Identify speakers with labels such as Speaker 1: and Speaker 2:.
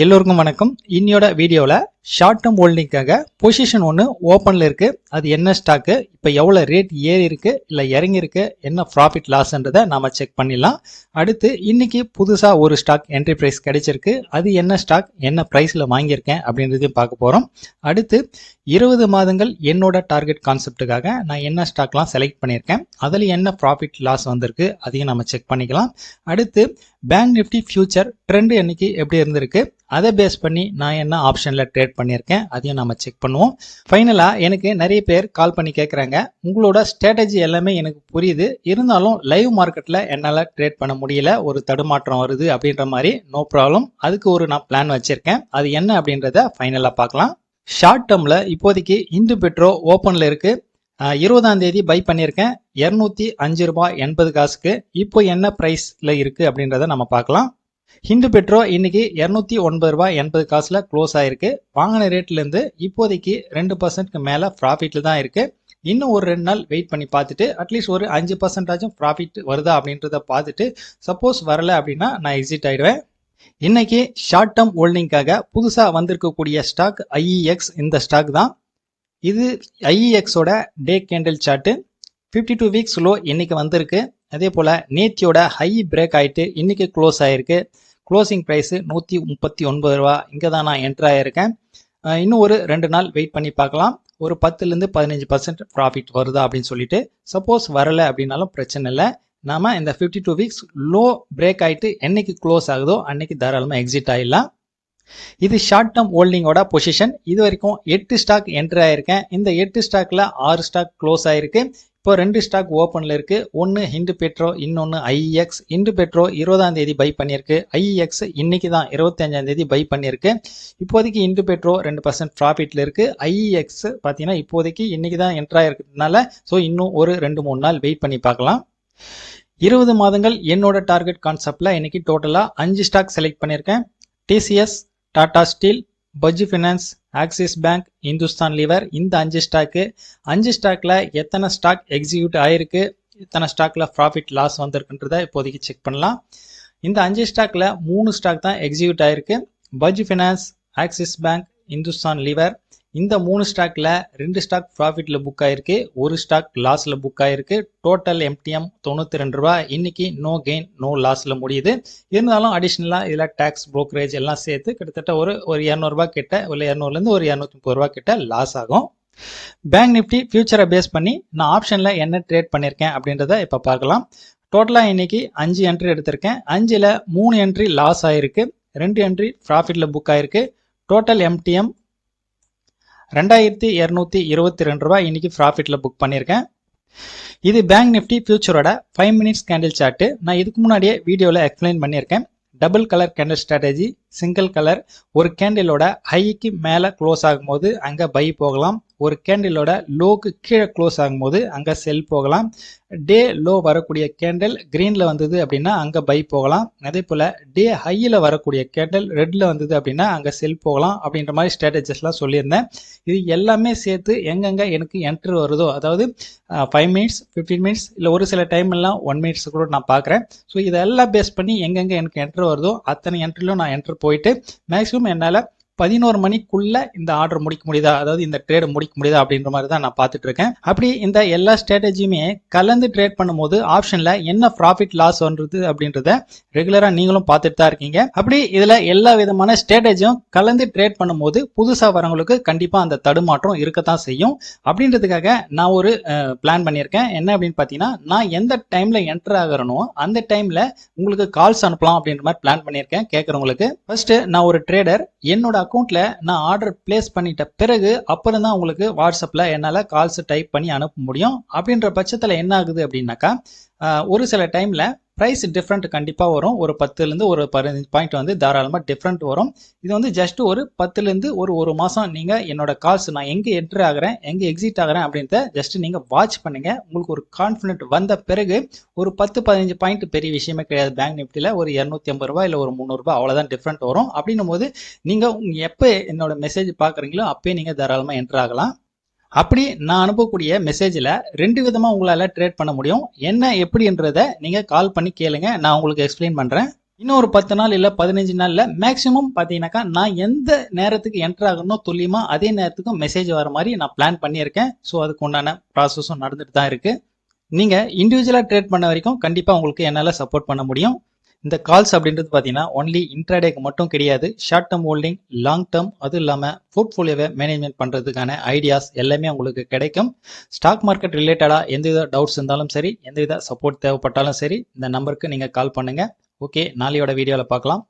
Speaker 1: எல்லோருக்கும் வணக்கம். இன்னையோட வீடியோல ஷார்ட் டேர்ம் ஹோல்டிங்காக பொசிஷன் ஒன்று ஓப்பன்ல இருக்கு. அது என்ன ஸ்டாக்கு, இப்போ எவ்வளவு ரேட் ஏறி இருக்கு இல்ல இறங்கி இருக்கு, என்ன ப்ராஃபிட் லாஸ்ன்றதை நாம செக் பண்ணிடலாம். அடுத்து இன்னைக்கு புதுசா ஒரு ஸ்டாக் என்ட்ரி பிரைஸ் கிடைச்சிருக்கு. அது என்ன ஸ்டாக், என்ன பிரைஸ்ல வாங்கியிருக்கேன் அப்படின்றதையும் பார்க்க போறோம். அடுத்து 20 மாதங்கள் என்னோட டார்கெட் கான்செப்டுக்காக நான் என்ன ஸ்டாக்லாம் செலக்ட் பண்ணியிருக்கேன், அதில் என்ன ப்ராஃபிட் லாஸ் வந்திருக்கு அதையும் நம்ம செக் பண்ணிக்கலாம். அடுத்து பேங்க் நிஃப்டி ஃபியூச்சர் ட்ரெண்ட் இன்னைக்கு எப்படி இருந்திருக்கு, அதை பேஸ் பண்ணி நான் என்ன ஆப்ஷன்ல ட்ரேட் பண்ணியிருக்கேன் அதையும் நம்ம செக் பண்ணுவோம். ஃபைனலா எனக்கு நிறைய பேர் கால் பண்ணி கேட்குறாங்க, உங்களோட ஸ்ட்ராட்டஜி எல்லாமே எனக்கு புரியுது, இருந்தாலும் லைவ் மார்க்கெட்ல என்னால் ட்ரேட் பண்ண முடியல, ஒரு தடுமாற்றம் வருது அப்படின்ற மாதிரி. நோ ப்ராப்ளம், அதுக்கு ஒரு நான் பிளான் வச்சிருக்கேன். அது என்ன அப்படின்றத ஃபைனலா பார்க்கலாம். ஷார்ட் டேர்ம்ல இப்போதைக்கு இந்து பெட்ரோ ஓப்பன்ல இருக்கு. 20ஆம் தேதி பை பண்ணியிருக்கேன் 205 ரூபாய் 80 காசுக்கு. இப்போ என்ன பிரைஸ்ல இருக்கு அப்படின்றத நம்ம பார்க்கலாம். ஹிந்து பெட்ரோ இன்னைக்கு 209 ரூபாய் 80 காசுல க்ளோஸ் ஆயிருக்கு. வாங்கின ரேட்ல இருந்து இப்போதைக்கு 2% மேல ப்ராஃபிட்ல தான் இருக்கு. இன்னும் ஒரு 2 நாள் வெயிட் பண்ணி பார்த்துட்டு அட்லீஸ்ட் ஒரு 5% ப்ராஃபிட் வருதா அப்படின்றத பார்த்துட்டு, சப்போஸ் வரல அப்படின்னா நான் எக்ஸிட் ஆயிடுவேன். இன்னைக்கு ஷார்ட் டேர்ம் ஹோல்டிங்காக புதுசா வந்திருக்கக்கூடிய ஸ்டாக் IEX. இந்த ஸ்டாக் தான் இது. IEXோட day candle chart 52 weeks low இன்னைக்கு வந்திருக்கு. அதே போல நேத்தியோட ஹை பிரேக் ஆயிட்டு இன்னைக்கு க்ளோஸ் ஆயிருக்கு. க்ளோசிங் பிரைஸ் 139 ரூபா. இங்கே தான் நான் என்ட்ரு ஆயிருக்கேன். இன்னும் ஒரு 2 நாள் வெயிட் பண்ணி பார்க்கலாம். ஒரு 10லேருந்து 15% ப்ராஃபிட் வருதா அப்படின்னு சொல்லிட்டு. சப்போஸ் வரல அப்படின்னாலும் பிரச்சனை இல்லை. நாம இந்த 52 வீக்ஸ் லோ பிரேக் ஆயிட்டு என்னைக்கு க்ளோஸ் ஆகுதோ அன்னைக்கு தாராளமாக எக்ஸிட் ஆயிடலாம். இது ஷார்ட் டேர்ம் ஹோல்டிங்கோட பொசிஷன். இது வரைக்கும் 8 ஸ்டாக் என்ட்ரி ஆயிருக்கேன். இந்த 8 ஸ்டாக்ல 6 ஸ்டாக் க்ளோஸ் ஆயிருக்கு. இப்போ 2 ஸ்டாக் ஓப்பன்ல இருக்கு. ஒன்னு ஹிந்து பெட்ரோ, இன்னொன்னு IEX. ஹிந்து பெட்ரோ 20ஆம் தேதி பை பண்ணிருக்கு. IEX இன்னைக்கு தான் 25ஆம் தேதி பை பண்ணிருக்கு. இப்போதைக்கு ஹிந்து பெட்ரோ 2% ப்ராஃபிட்ல இருக்கு. IEX பாத்தீங்கன்னா இப்போதைக்கு இன்னைக்கு தான் என்ட்ரி ஆயிருக்கிறதுனால ஸோ இன்னும் ஒரு 2-3 நாள் வெயிட் பண்ணி பார்க்கலாம். 20 மாதங்கள் என்னோட டார்கெட் கான்செப்ட்ல இன்னைக்கு டோட்டலா 5 ஸ்டாக் செலக்ட் பண்ணியிருக்கேன். TCS, Tata steel, Bajaj finance, Axis bank, Hindustan Lever. இந்த 5 ஸ்டாக்கு. 5 ஸ்டாக்ல எத்தனை ஸ்டாக் எக்ஸிக்யூட் ஆயிருக்கு, எத்தனை ஸ்டாக்ல ப்ராஃபிட் லாஸ் வந்திருக்குன்றத இப்போதைக்கு செக் பண்ணலாம். இந்த 5 ஸ்டாக்ல 3 ஸ்டாக் தான் எக்ஸிக்யூட் ஆயிருக்கு. Bajaj finance, Axis bank, Hindustan Lever. இந்த 3 ஸ்டாக்ல 2 ஸ்டாக் ப்ராஃபிட்ல புக் ஆயிருக்கு, ஒரு ஸ்டாக் லாஸ்ல புக் ஆயிருக்கு. டோட்டல் MTM 92 ரூபாய். இன்னைக்கு நோ கெயின் நோ லாஸ்ல முடியுது. இருந்தாலும் அடிஷனலா இதுல டாக்ஸ், புரோக்கரேஜ் எல்லாம் சேர்த்து கிட்டத்தட்ட ஒரு 200 ரூபாய் கிட்ட, இல்ல 200லேருந்து ஒரு 230 ரூபாய் கிட்ட லாஸ் ஆகும். பேங்க் நிஃப்டி ஃபியூச்சரை பேஸ் பண்ணி நான் ஆப்ஷன்ல என்ன ட்ரேட் பண்ணியிருக்கேன் அப்படின்றத இப்ப பார்க்கலாம். டோட்டலா இன்னைக்கு 5 என்ட்ரி எடுத்திருக்கேன். 5ல 3 என்ட்ரி லாஸ் ஆயிருக்கு, 2 என்ட்ரி ப்ராஃபிட்ல புக் ஆயிருக்கு. டோட்டல் MTM 2222 ரூபாய் இன்னைக்கு ப்ராஃபிட்ல புக் பண்ணியிருக்கேன். இது பேங்க் நிஃப்டி ஃபியூச்சரோட 5 மினிட்ஸ் கேண்டில் சார்ட். நான் இதுக்கு முன்னாடியே வீடியோல எக்ஸ்பிளைன் பண்ணியிருக்கேன். Double colour candle strategy, single colour. ஒரு கேண்டிலோட ஹைக்கு மேல க்ளோஸ் ஆகும்போது அங்க பை போகலாம், ஒரு கேண்டிலோட லோக்கு கீழே க்ளோஸ் ஆகும்போது அங்க செல் போகலாம். டே லோ வரக்கூடிய கேண்டில் கிரீன்ல வந்தது அப்படின்னா அங்க பை போகலாம். அதே போல டே ஹையில வரக்கூடிய கேண்டில் ரெட்ல வந்தது அப்படின்னா அங்க செல் போகலாம். அப்படின்ற மாதிரி ஸ்ட்ராட்டஜிஸ்லாம் சொல்லியிருந்தேன். இது எல்லாமே சேர்த்து எங்கெங்க எனக்கு என்ட்ரு வருதோ, அதாவது 5 மினிட்ஸ், 15 மினிட்ஸ், இல்லை ஒரு சில டைம் எல்லாம் 1 மினிட்ஸ் கூட நான் பார்க்குறேன். ஸோ இதெல்லாம் பேஸ் பண்ணி எங்கெங்க எனக்கு என்ட்ரு வருதோ அத்தனை என்ட்ரிலும் நான் என்ட்ரு போயிட்டு மேக்ஸிமம் என்னால் 11 மணிக்குள்ள இந்த ஆர்டர் முடிக்க முடியுதா, அதாவது இந்த ட்ரேட் முடிக்க முடியுதா அப்படின்ற மாதிரி தான் நான் பார்த்துட்டு இருக்கேன். அப்படி இந்த எல்லா ஸ்ட்ராட்டஜியுமே கலந்து ட்ரேட் பண்ணும்போது ஆப்ஷன்ல என்ன ப்ராஃபிட் லாஸ் வருது அப்படின்றத ரெகுலரா நீங்களும் பார்த்துட்டு தான் இருக்கீங்க. அப்படி இதுல எல்லா விதமான ஸ்ட்ராட்டஜியும் கலந்து ட்ரேட் பண்ணும்போது புதுசா வரவங்களுக்கு கண்டிப்பா அந்த தடுமாற்றம் இருக்கத்தான் செய்யும். அப்படின்றதுக்காக நான் ஒரு பிளான் பண்ணியிருக்கேன். என்ன அப்படின்னு பார்த்தீங்கன்னா, நான் எந்த டைம்ல என்டர் ஆகிறனோ அந்த டைம்ல உங்களுக்கு கால்ஸ் அனுப்பலாம் அப்படின்ற மாதிரி பிளான் பண்ணியிருக்கேன். கேட்கறவங்களுக்கு ஃபர்ஸ்ட் நான் ஒரு ட்ரேடர், என்னோட அக்கௌண்ட்ல நான் ஆர்டர் பிளேஸ் பண்ணிட்ட பிறகு அப்புறம் தான் உங்களுக்கு வாட்ஸ்அப்ல என்னால கால்ஸ் டைப் பண்ணி அனுப்ப முடியும். அப்படின்ற பட்சத்துல என்ன ஆகுது அப்படின்னாக்கா, ஒரு சில டைம்ல பிரைஸ் டிஃப்ரெண்ட் கண்டிப்பா வரும். ஒரு 10லேருந்து ஒரு 15 பாயிண்ட் வந்து தாராளமா டிஃப்ரெண்ட் வரும். இது வந்து ஜஸ்ட் ஒரு 10லேருந்து ஒரு மாசம் நீங்க என்னோட கால்ஸ் நான் எங்க என்ட்ரி ஆகிறேன், எங்க எக்ஸிட் ஆகிறேன் அப்படின்றத ஜஸ்ட் நீங்க வாட்ச் பண்ணுங்க. உங்களுக்கு ஒரு கான்ஃபிடென்ட் வந்த பிறகு ஒரு 10-15 பாயிண்ட் பெரிய விஷயமே கிடையாது. பேங்க் நிஃப்டியில ஒரு 250 ரூபாய் இல்லை ஒரு 300 ரூபாய் அவ்வளவுதான் டிஃப்ரெண்ட் வரும். அப்படின்னும் போது நீங்க எப்ப என்னோட மெசேஜ் பாக்குறீங்களோ அப்பயே நீங்க தாராளமா என்ட்ரி ஆகலாம். அப்படி நான் அனுப்பக்கூடிய மெசேஜில் 2 விதமாக உங்களால் ட்ரேட் பண்ண முடியும். என்ன எப்படின்றத நீங்கள் கால் பண்ணி கேளுங்க, நான் உங்களுக்கு எக்ஸ்பிளைன் பண்ணுறேன். இன்னும் ஒரு 10 நாள் இல்ல 15 நாள்ல மேக்ஸிமம் பாத்தீங்கன்னாக்கா நான் எந்த நேரத்துக்கு என்டர் ஆகணும் துல்லியமா அதே நேரத்துக்கும் மெசேஜ் வர மாதிரி நான் பிளான் பண்ணியிருக்கேன். ஸோ அதுக்கு உண்டான ப்ராசஸும் நடந்துட்டு தான் இருக்கு. நீங்க இண்டிவிஜுவலா ட்ரேட் பண்ண வரைக்கும் கண்டிப்பா உங்களுக்கு என்னால சப்போர்ட் பண்ண முடியும். இந்த கால்ஸ் அப்படின்றது பாத்தீங்கன்னா ஒன்லி இன்ட்ராடேக்கு மட்டும் கிடையாது. Short term holding, long term, அதுவும் இல்லாம போர்ட்ஃபோலியோவை மேனேஜ்மெண்ட் பண்றதுக்கான ஐடியாஸ் எல்லாமே உங்களுக்கு கிடைக்கும். ஸ்டாக் மார்க்கெட் ரிலேட்டடா எந்தவித டவுட்ஸ் இருந்தாலும் சரி, எந்தவித சப்போர்ட் தேவைப்பட்டாலும் சரி, இந்த நம்பருக்கு நீங்க கால் பண்ணுங்க. ஓகே, நாளையோட வீடியோல பார்க்கலாம்.